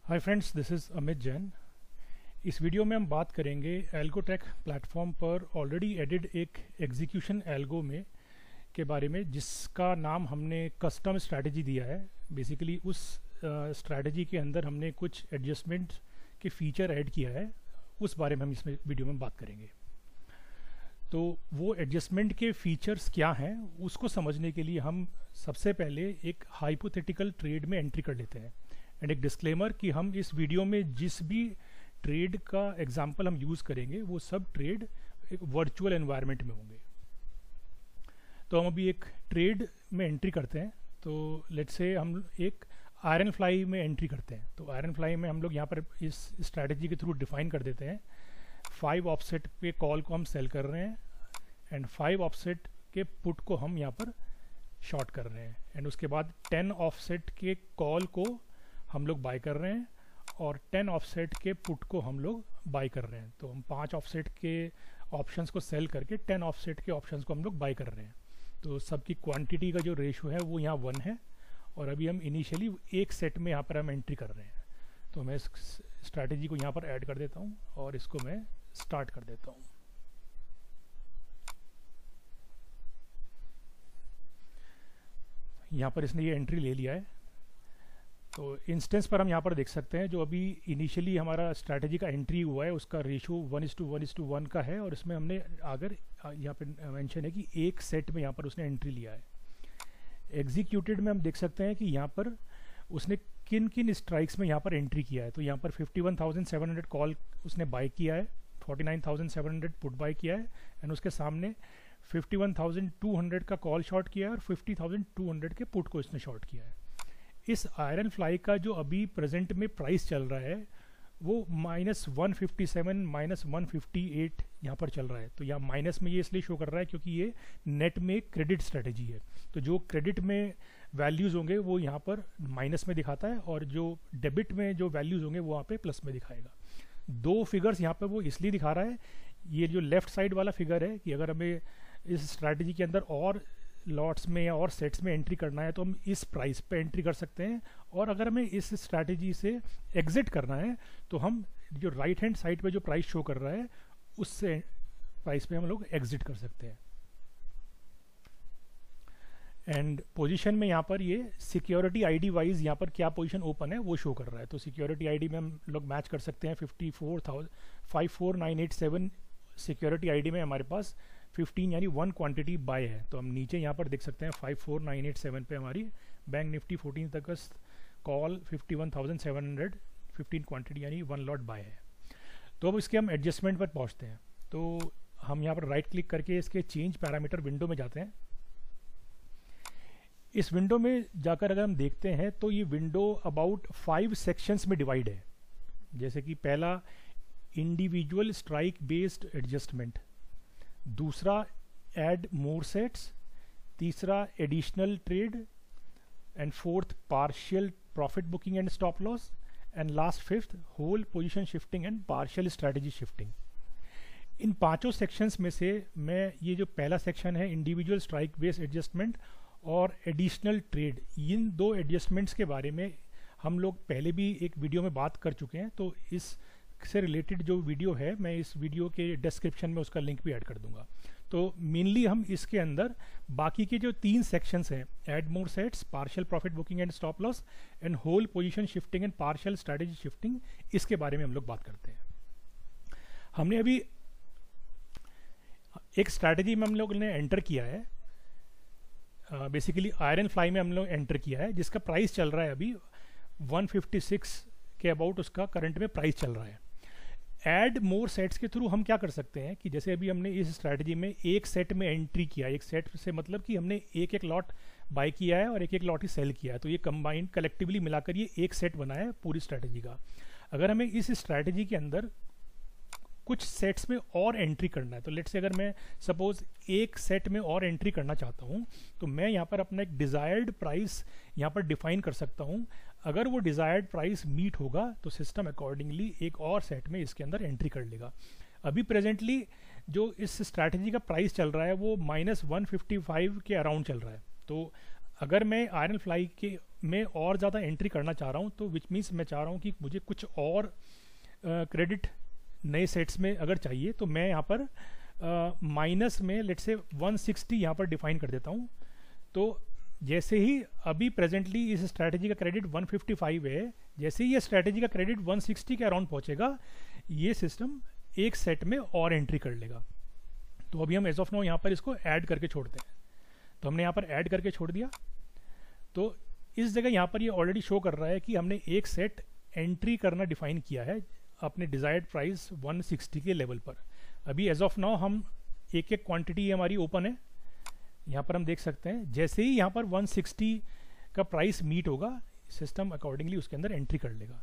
Hi friends, this is Amit Jain. इस video में हम बात करेंगे एल्गोटेक प्लेटफॉर्म पर ऑलरेडी एडिड एक एग्जीक्यूशन एल्गो में के बारे में, जिसका नाम हमने कस्टम स्ट्रैटेजी दिया है। बेसिकली उस स्ट्रैटेजी के अंदर हमने कुछ एडजस्टमेंट के फीचर ऐड किया है, उस बारे में हम इसमें वीडियो में बात करेंगे। तो वो एडजस्टमेंट के फीचर्स क्या हैं, उसको समझने के लिए हम सबसे पहले एक हाइपोथेटिकल ट्रेड में एंट्री कर लेते हैं। एंड एक डिस्क्लेमर कि हम इस वीडियो में जिस भी ट्रेड का एग्जांपल हम यूज़ करेंगे वो सब ट्रेड एक वर्चुअल एनवायरनमेंट में होंगे। तो हम अभी एक ट्रेड में एंट्री करते हैं। तो लेट्स से हम एक आयरन फ्लाई में एंट्री करते हैं। तो आयरन फ्लाई में हम लोग यहाँ पर इस स्ट्रैटेजी के थ्रू डिफाइन कर देते हैं 5 ऑफसेट पे कॉल को हम सेल कर रहे हैं एंड 5 ऑफसेट के पुट को हम यहाँ पर शॉर्ट कर रहे हैं। एंड उसके बाद 10 ऑफसेट के कॉल को हम लोग बाय कर रहे हैं और 10 ऑफसेट के पुट को हम लोग बाय कर रहे हैं। तो हम 5 ऑफसेट के ऑप्शंस को सेल करके 10 ऑफसेट के ऑप्शंस को हम लोग बाय कर रहे हैं। तो सबकी क्वांटिटी का जो रेशो है वो यहाँ 1 है और अभी हम इनिशियली एक सेट में यहाँ पर हम एंट्री कर रहे हैं। तो मैं इस स्ट्रैटेजी को यहाँ पर ऐड कर देता हूँ और इसको मैं स्टार्ट कर देता हूँ। यहाँ पर इसने ये एंट्री ले लिया है। तो इंस्टेंस पर हम यहाँ पर देख सकते हैं जो अभी इनिशियली हमारा स्ट्रैटेजी का एंट्री हुआ है उसका रेशो 1:1:1 का है और इसमें हमने अगर यहाँ पे मेंशन है कि एक सेट में यहाँ पर उसने एंट्री लिया है। एग्जीक्यूटेड में हम देख सकते हैं कि यहाँ पर उसने किन किन स्ट्राइक्स में यहाँ पर एंट्री किया है। तो यहाँ पर 51,700 कॉल उसने बाय किया है, 49,700 पुट बाय किया है एंड उसके सामने 51,200 का कॉल शॉर्ट किया है और 50,200 के पुट को इसने शॉर्ट किया है। इस आयरन फ्लाई का जो अभी प्रेजेंट में प्राइस चल रहा है वो -157 -158 यहाँ पर चल रहा है। तो यहाँ माइनस में ये इसलिए शो कर रहा है क्योंकि ये नेट में क्रेडिट स्ट्रेटेजी है। तो जो क्रेडिट में वैल्यूज़ होंगे वो यहाँ पर माइनस में दिखाता है और जो डेबिट में जो वैल्यूज़ होंगे वो वहाँ पे प्लस में दिखाएगा। दो फिगर्स यहाँ पे वो इसलिए दिखा रहा है। ये जो लेफ्ट साइड वाला फिगर है कि अगर हमें इस स्ट्रैटेजी के अंदर और लॉट्स में या और सेट्स में एंट्री करना है तो हम इस प्राइस पे एंट्री कर सकते हैं, और अगर हमें इस स्ट्रैटेजी से एग्जिट करना है तो हम जो राइट हैंड साइड पे जो प्राइस शो कर रहा है उससे प्राइस पे हम लोग एग्जिट कर सकते हैं। एंड पोजीशन में यहाँ पर ये सिक्योरिटी आईडी वाइज यहाँ पर क्या पोजीशन ओपन है वो शो कर रहा है। तो सिक्योरिटी आईडी में हम लोग मैच कर सकते हैं 54,987 सिक्योरिटी आईडी में हमारे पास 15 यानी 1 क्वांटिटी बाय है। तो हम नीचे यहाँ पर देख सकते हैं 54,987 पे हमारी बैंक निफ्टी 14 तक कॉल 51,700 15 क्वांटिटी यानी 1 लॉट बाय है। तो अब इसके हम एडजस्टमेंट पर पहुँचते हैं। तो हम यहाँ पर राइट क्लिक करके इसके चेंज पैरामीटर विंडो में जाते हैं। इस विंडो में जाकर अगर हम देखते हैं तो ये विंडो अबाउट 5 सेक्शंस में डिवाइड है। जैसे कि पहला इंडिविजुअल स्ट्राइक बेस्ड एडजस्टमेंट, दूसरा ऐड मोर सेट्स, तीसरा additional trade and fourth partial profit booking and stop loss and last fifth whole position shifting and partial strategy shifting. इन पांचों sections में से मैं ये जो पहला सेक्शन है इंडिविजुअल स्ट्राइक बेस्ड एडजस्टमेंट और एडिशनल ट्रेड, इन दो एडजस्टमेंट्स के बारे में हम लोग पहले भी एक वीडियो में बात कर चुके हैं। तो इस से रिलेटेड जो वीडियो है मैं इस वीडियो के डिस्क्रिप्शन में उसका लिंक भी ऐड कर दूंगा। तो मेनली हम इसके अंदर बाकी के जो 3 सेक्शंस हैं, add more sets, partial profit booking and stop loss and whole position shifting and partial strategy shifting, इसके बारे में हम लोग बात करते हैं। हमने अभी एक स्ट्रैटेजी में हम लोग ने एंटर किया है, बेसिकली आयरन फ्लाई में हम लोग एंटर किया है जिसका प्राइस चल रहा है अभी 156 के अबाउट उसका करंट में प्राइस चल रहा है। ऐड मोर सेट्स के थ्रू हम क्या कर सकते हैं कि जैसे अभी हमने इस स्ट्रैटेजी में एक सेट में एंट्री किया, एक सेट से मतलब कि हमने एक लॉट बाय किया है और एक लॉट ही सेल किया है। तो ये कंबाइंड कलेक्टिवली मिलाकर ये एक सेट बना है पूरी स्ट्रैटेजी का। अगर हमें इस स्ट्रैटेजी के अंदर कुछ सेट्स में और एंट्री करना है, तो लेट्स से अगर मैं सपोज एक सेट में और एंट्री करना चाहता हूँ तो मैं यहाँ पर अपना एक डिजायर्ड प्राइस यहाँ पर डिफाइन कर सकता हूँ। अगर वो डिजायर्ड प्राइस मीट होगा तो सिस्टम अकॉर्डिंगली एक और सेट में इसके अंदर एंट्री कर लेगा। अभी प्रेजेंटली जो इस स्ट्रैटेजी का प्राइस चल रहा है वो -155 के अराउंड चल रहा है। तो अगर मैं आयरन फ्लाई के में और ज़्यादा एंट्री करना चाह रहा हूँ तो विच मीन्स मैं चाह रहा हूँ कि मुझे कुछ और क्रेडिट नए सेट्स में अगर चाहिए तो मैं यहाँ पर माइनस में लेट से 160 यहाँ पर डिफाइन कर देता हूँ। तो जैसे ही अभी प्रेजेंटली इस स्ट्रैटेजी का क्रेडिट 155 है, जैसे ही ये स्ट्रैटेजी का क्रेडिट 160 के अराउंड पहुँचेगा ये सिस्टम एक सेट में और एंट्री कर लेगा। तो अभी हम एज ऑफ नाउ यहाँ पर इसको ऐड करके छोड़ते हैं। तो हमने यहाँ पर ऐड करके छोड़ दिया। तो इस जगह यहाँ पर ये ऑलरेडी शो कर रहा है कि हमने एक सेट एंट्री करना डिफाइन किया है अपने डिजायर्ड प्राइस 160 के लेवल पर। अभी एज ऑफ नाउ हम एक एक क्वांटिटी हमारी ओपन है, यहाँ पर हम देख सकते हैं। जैसे ही यहाँ पर 160 का प्राइस मीट होगा सिस्टम अकॉर्डिंगली उसके अंदर एंट्री कर लेगा।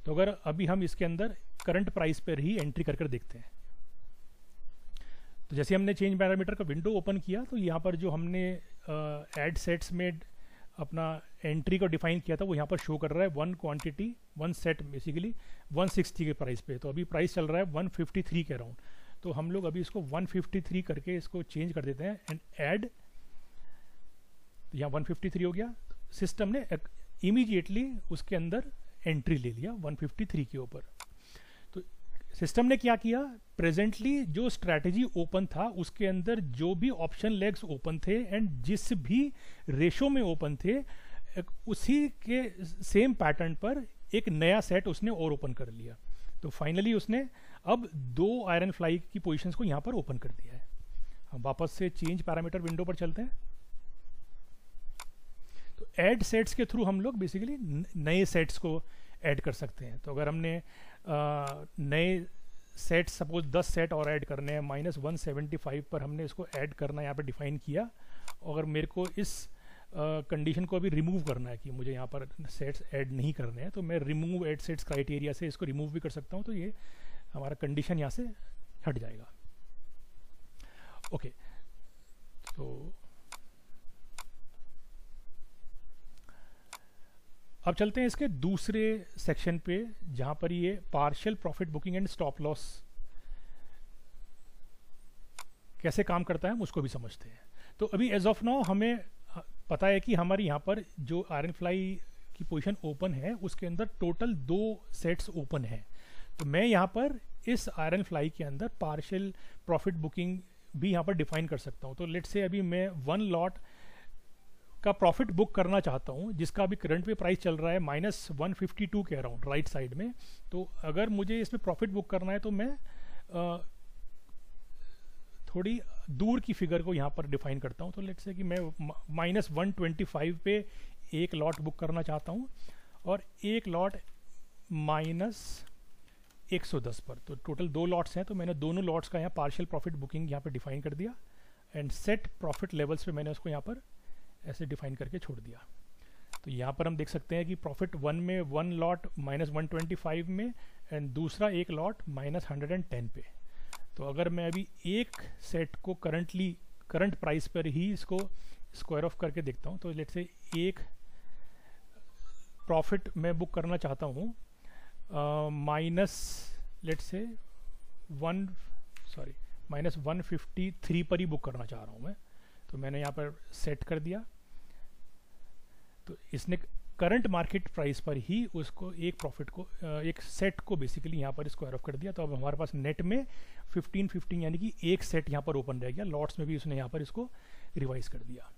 तो अगर अभी हम इसके अंदर करंट प्राइस पर ही एंट्री कर देखते हैं, तो जैसे हमने चेंज पैरामीटर का विंडो ओपन किया तो यहाँ पर जो हमने ऐड सेट्स में अपना एंट्री को डिफाइन किया था वो यहाँ पर शो कर रहा है one quantity one set basically 160 के प्राइस पे। तो अभी प्राइस चल रहा है 153 के अराउंड। तो हम लोग अभी इसको 153 करके इसको चेंज कर देते हैं एंड ऐड। यहाँ 153 हो गया। सिस्टम ने इमीडिएटली उसके अंदर एंट्री ले लिया 153 के ऊपर। तो सिस्टम ने क्या किया, प्रेजेंटली जो स्ट्रैटेजी ओपन था उसके अंदर जो भी ऑप्शन लेग्स ओपन थे एंड जिस भी रेशो में ओपन थे उसी के सेम पैटर्न पर एक नया सेट उसने और ओपन कर लिया। तो फाइनली उसने अब 2 आयरन फ्लाई की पोजीशंस को यहाँ पर ओपन कर दिया है। हम वापस से चेंज पैरामीटर विंडो पर चलते हैं। तो ऐड सेट्स के थ्रू हम लोग बेसिकली नए सेट्स को ऐड कर सकते हैं। तो अगर हमने नए सेट सपोज 10 सेट और ऐड करने हैं -175 पर हमने इसको ऐड करना यहाँ पर डिफाइन किया। अगर मेरे को इस कंडीशन को अभी रिमूव करना है कि मुझे यहाँ पर सेट्स ऐड नहीं करने हैं तो मैं रिमूव ऐड सेट्स क्राइटेरिया से इसको रिमूव भी कर सकता हूँ। तो ये हमारा कंडीशन यहाँ से हट जाएगा। ओके, तो अब चलते हैं इसके दूसरे सेक्शन पे जहाँ पर ये partial profit booking and stop loss कैसे काम करता है हम उसको भी समझते हैं। तो अभी एज ऑफ नाउ हमें पता है कि हमारी यहाँ पर जो आयरन फ्लाई की पोजीशन ओपन है उसके अंदर टोटल 2 सेट्स ओपन है। तो मैं यहाँ पर इस आयरन फ्लाई के अंदर पार्शियल प्रॉफिट बुकिंग भी यहाँ पर डिफाइन कर सकता हूँ। तो लेट्स से अभी मैं 1 लॉट का प्रॉफिट बुक करना चाहता हूँ जिसका अभी करंट पे प्राइस चल रहा है -152 के अराउंड राइट साइड में। तो अगर मुझे इसमें प्रॉफिट बुक करना है तो मैं थोड़ी दूर की फिगर को यहाँ पर डिफाइन करता हूँ। तो लेट्स से कि मैं -125 पे एक लॉट बुक करना चाहता हूँ और एक लॉट -110 पर। तो टोटल 2 लॉट्स हैं। तो मैंने दोनों लॉट्स का यहाँ पार्शियल प्रॉफिट बुकिंग यहाँ पर डिफाइन कर दिया एंड सेट प्रॉफिट लेवल्स पे मैंने उसको यहाँ पर ऐसे डिफाइन करके छोड़ दिया। तो यहाँ पर हम देख सकते हैं कि प्रॉफिट 1 में 1 लॉट -125 में एंड दूसरा एक लॉट -110 पे। तो अगर मैं अभी एक सेट को करंट प्राइस पर ही इसको स्क्वायर ऑफ करके देखता हूँ तो लेट्स से एक प्रॉफिट मैं बुक करना चाहता हूँ -153 पर ही बुक करना चाह रहा हूँ मैं। तो मैंने यहाँ पर सेट कर दिया। तो इसने करंट मार्केट प्राइस पर ही उसको एक प्रॉफिट को एक सेट को बेसिकली यहाँ पर स्क्वायर ऑफ कर दिया। तो अब हमारे पास नेट में 15 यानी कि एक सेट यहाँ पर ओपन रह गया। लॉट्स में भी उसने यहाँ पर इसको रिवाइज कर दिया।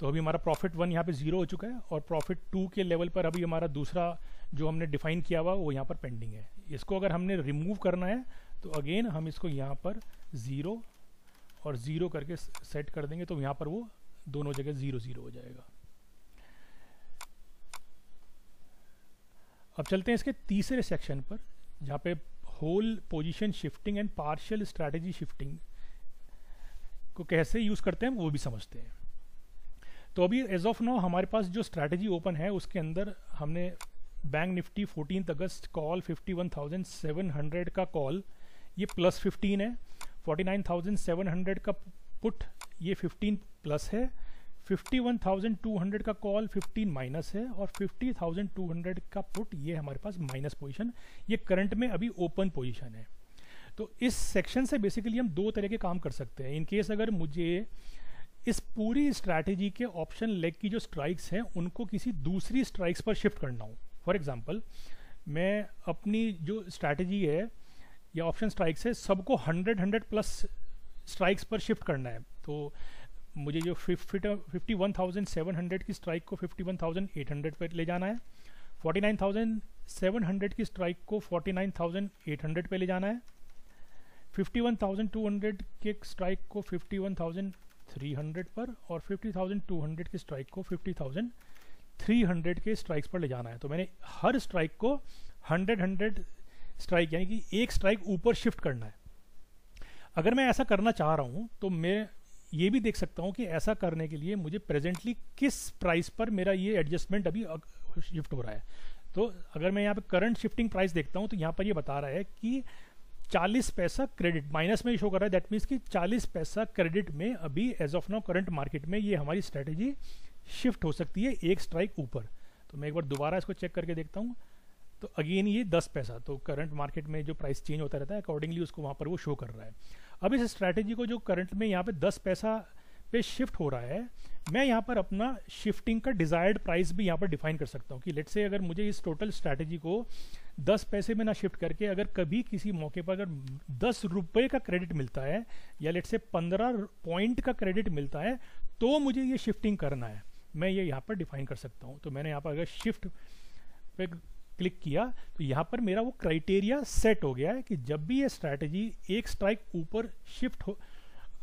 तो अभी हमारा प्रॉफिट 1 यहाँ पे 0 हो चुका है और प्रॉफिट 2 के लेवल पर अभी हमारा दूसरा जो हमने डिफाइन किया हुआ वो यहाँ पर पेंडिंग है। इसको अगर हमने रिमूव करना है तो अगेन हम इसको यहाँ पर 0 और 0 करके सेट कर देंगे। तो यहाँ पर वो दोनों जगह 0 हो जाएगा। अब चलते हैं इसके तीसरे सेक्शन पर जहाँ पे whole position shifting and partial strategy shifting को कैसे यूज करते हैं वो भी समझते हैं। तो अभी एज ऑफ नाउ हमारे पास जो स्ट्रैटेजी ओपन है उसके अंदर हमने बैंक निफ्टी 14 अगस्त कॉल 51,700 का कॉल ये +15 है, 49,700 का पुट ये 15 प्लस है, 51,200 का कॉल 15 माइनस है और 50,200 का पुट ये हमारे पास माइनस पोजीशन, ये करंट में अभी ओपन पोजीशन है। तो इस सेक्शन से बेसिकली हम 2 तरह के काम कर सकते हैं। इन केस अगर मुझे इस पूरी स्ट्रैटेजी के ऑप्शन लेग की जो स्ट्राइक्स हैं उनको किसी दूसरी स्ट्राइक्स पर शिफ्ट करना हो। फॉर एग्जांपल मैं अपनी जो स्ट्रैटेजी है या ऑप्शन स्ट्राइक्स है सबको 100 प्लस स्ट्राइक्स पर शिफ्ट करना है। तो मुझे जो 51,700 की स्ट्राइक को 51,800 पर ले जाना है, 49,700 की स्ट्राइक को 49,800 पे ले जाना है, 51,200 के स्ट्राइक को 51,300 पर और 50,200 की स्ट्राइक को 50,300 के स्ट्राइक्स पर ले जाना है। तो मैंने हर स्ट्राइक को 100 स्ट्राइक यानी कि एक स्ट्राइक ऊपर शिफ्ट करना है। अगर मैं ऐसा करना चाह रहा हूँ तो मैं ये भी देख सकता हूँ कि ऐसा करने के लिए मुझे प्रेजेंटली किस प्राइस पर मेरा ये एडजस्टमेंट अभी शिफ्ट हो रहा है। तो अगर मैं यहाँ पे करंट शिफ्टिंग प्राइस देखता हूँ तो यहाँ पर ये बता रहा है कि 40 पैसा क्रेडिट माइनस में शो कर रहा है। दैट मीन्स कि 40 पैसा क्रेडिट में अभी as of now current market में ये हमारी स्ट्रेटेजी शिफ्ट हो सकती है एक स्ट्राइक ऊपर। तो मैं एक बार दोबारा इसको चेक करके देखता हूँ तो अगेन ये 10 पैसा, तो करंट मार्केट में जो प्राइस चेंज होता रहता है अकॉर्डिंगली उसको वहाँ पर वो शो कर रहा है। अब इस स्ट्रैटेजी को जो करंट में यहाँ पे 10 पैसा पे शिफ्ट हो रहा है, मैं यहाँ पर अपना शिफ्टिंग का डिजायर्ड प्राइस भी यहाँ पर डिफाइन कर सकता हूँ कि लेट से अगर मुझे इस टोटल स्ट्रैटेजी को 10 पैसे में ना शिफ्ट करके अगर कभी किसी मौके पर अगर 10 रुपये का क्रेडिट मिलता है या लेट से 15 पॉइंट का क्रेडिट मिलता है तो मुझे ये शिफ्टिंग करना है, मैं ये यहाँ पर डिफाइन कर सकता हूँ। तो मैंने यहाँ पर अगर शिफ्ट पे क्लिक किया तो यहाँ पर मेरा वो क्राइटेरिया सेट हो गया है कि जब भी ये स्ट्रैटेजी एक स्ट्राइक ऊपर शिफ्ट हो,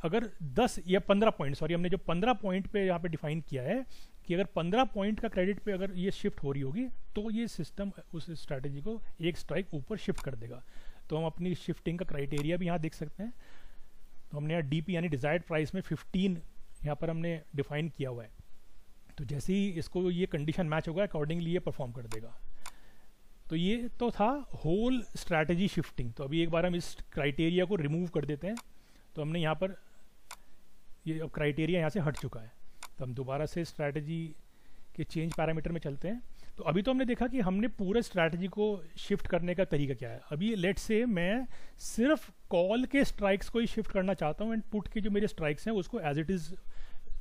अगर 10 या 15 पॉइंट, सॉरी हमने जो 15 पॉइंट पे यहाँ पे डिफाइन किया है कि अगर 15 पॉइंट का क्रेडिट पे अगर ये शिफ्ट हो रही होगी तो ये सिस्टम उस स्ट्रैटेजी को एक स्ट्राइक ऊपर शिफ्ट कर देगा। तो हम अपनी शिफ्टिंग का क्राइटेरिया भी यहाँ देख सकते हैं। तो हमने यहाँ डीपी यानी डिजायर्ड प्राइस में 15 यहाँ पर हमने डिफाइन किया हुआ है। तो जैसे ही इसको ये कंडीशन मैच होगा अकॉर्डिंगली ये परफॉर्म कर देगा। तो ये तो था होल स्ट्रैटेजी शिफ्टिंग। तो अभी एक बार हम इस क्राइटेरिया को रिमूव कर देते हैं। तो हमने यहाँ पर ये अब क्राइटेरिया यहाँ से हट चुका है। तो हम दोबारा से स्ट्रैटेजी के चेंज पैरामीटर में चलते हैं। तो अभी तो हमने देखा कि हमने पूरे स्ट्रैटेजी को शिफ्ट करने का तरीका क्या है। अभी लेट से मैं सिर्फ कॉल के स्ट्राइक्स को ही शिफ्ट करना चाहता हूँ एंड पुट के जो मेरे स्ट्राइक्स हैं उसको एज इट इज़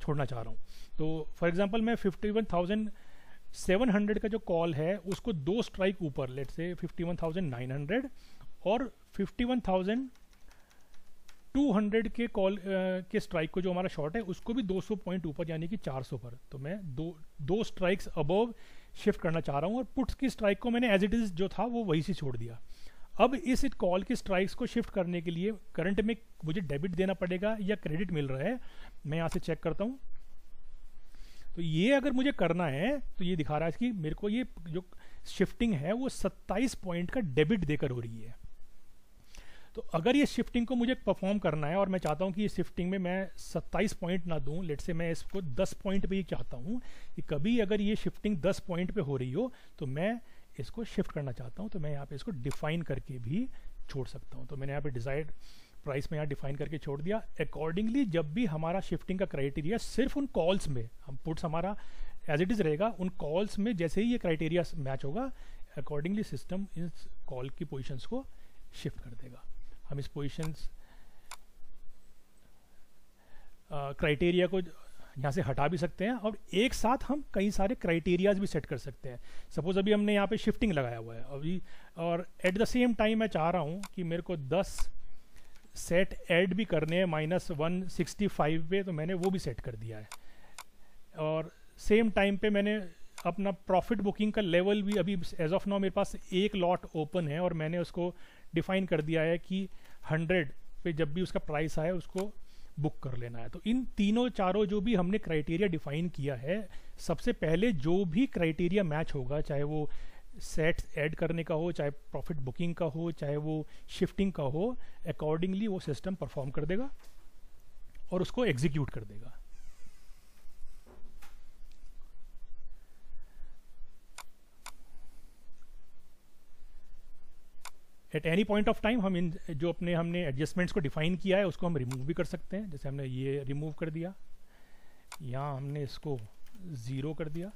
छोड़ना चाह रहा हूँ। तो फॉर एग्जांपल मैं 51,700 का जो कॉल है उसको 2 स्ट्राइक ऊपर लेट से 51,900 और 51,200 के कॉल के स्ट्राइक को जो हमारा शॉर्ट है उसको भी 200 पॉइंट ऊपर यानी कि 400 पर। तो मैं दो स्ट्राइक्स अबव शिफ्ट करना चाह रहा हूँ और पुट्स की स्ट्राइक को मैंने एज इट इज़ जो था वो वही से छोड़ दिया। अब इस कॉल की स्ट्राइक्स को शिफ्ट करने के लिए करंट में मुझे डेबिट देना पड़ेगा या क्रेडिट मिल रहा है, मैं यहाँ से चेक करता हूँ। तो ये अगर मुझे करना है तो ये दिखा रहा है कि मेरे को ये जो शिफ्टिंग है वो 27 पॉइंट का डेबिट देकर हो रही है। तो अगर ये शिफ्टिंग को मुझे परफॉर्म करना है और मैं चाहता हूँ कि ये शिफ्टिंग में मैं 27 पॉइंट ना दूं, लेट से मैं इसको 10 पॉइंट पे ही चाहता हूँ कि कभी अगर ये शिफ्टिंग 10 पॉइंट पे हो रही हो तो मैं इसको शिफ्ट करना चाहता हूँ, तो मैं यहाँ पे इसको डिफाइन करके भी छोड़ सकता हूँ। तो मैंने यहाँ पे डिजायर्ड प्राइस में यहाँ डिफाइन करके छोड़ दिया। अकॉर्डिंगली जब भी हमारा शिफ्टिंग का क्राइटेरिया सिर्फ उन कॉल्स में, हम पुट्स हमारा एज इट इज़ रहेगा, उन कॉल्स में जैसे ही ये क्राइटेरिया मैच होगा अकॉर्डिंगली सिस्टम इस कॉल की पोजिशंस को शिफ्ट कर देगा। हम इस पोजिशंस क्राइटेरिया को यहाँ से हटा भी सकते हैं और एक साथ हम कई सारे क्राइटेरियाज भी सेट कर सकते हैं। सपोज अभी हमने यहाँ पे शिफ्टिंग लगाया हुआ है अभी, और एट द सेम टाइम मैं चाह रहा हूँ कि मेरे को 10 सेट ऐड भी करने हैं -165 पे, तो मैंने वो भी सेट कर दिया है। और सेम टाइम पे मैंने अपना प्रॉफिट बुकिंग का लेवल भी अभी एज ऑफ नाउ मेरे पास एक लॉट ओपन है और मैंने उसको डिफाइन कर दिया है कि 100 पे जब भी उसका प्राइस आए उसको बुक कर लेना है। तो इन तीनों चारों जो भी हमने क्राइटेरिया डिफाइन किया है, सबसे पहले जो भी क्राइटेरिया मैच होगा, चाहे वो सेट ऐड करने का हो, चाहे प्रॉफिट बुकिंग का हो, चाहे वो शिफ्टिंग का हो, अकॉर्डिंगली वो सिस्टम परफॉर्म कर देगा और उसको एग्जीक्यूट कर देगा। At any point of time हम इन जो हमने एडजस्टमेंट्स को डिफाइन किया है उसको हम रिमूव भी कर सकते हैं। जैसे हमने ये रिमूव कर दिया, यहाँ हमने इसको 0 कर दिया,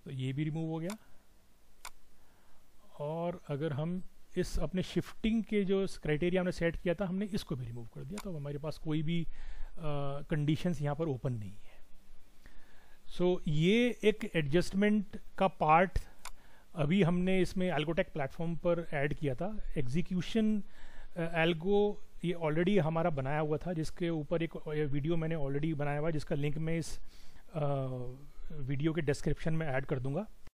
तो ये भी रिमूव हो गया। और अगर हम इस अपने शिफ्टिंग के जो क्राइटेरिया हमने सेट किया था, हमने इसको भी रिमूव कर दिया, तो हमारे पास कोई भी कंडीशंस यहाँ पर ओपन नहीं है। सो ये एक एडजस्टमेंट का पार्ट अभी हमने इसमें एल्गोटेक प्लेटफॉर्म पर ऐड किया था। एग्जीक्यूशन एल्गो ये ऑलरेडी हमारा बनाया हुआ था, जिसके ऊपर एक वीडियो मैंने ऑलरेडी बनाया हुआ है, जिसका लिंक मैं इस वीडियो के डिस्क्रिप्शन में ऐड कर दूंगा।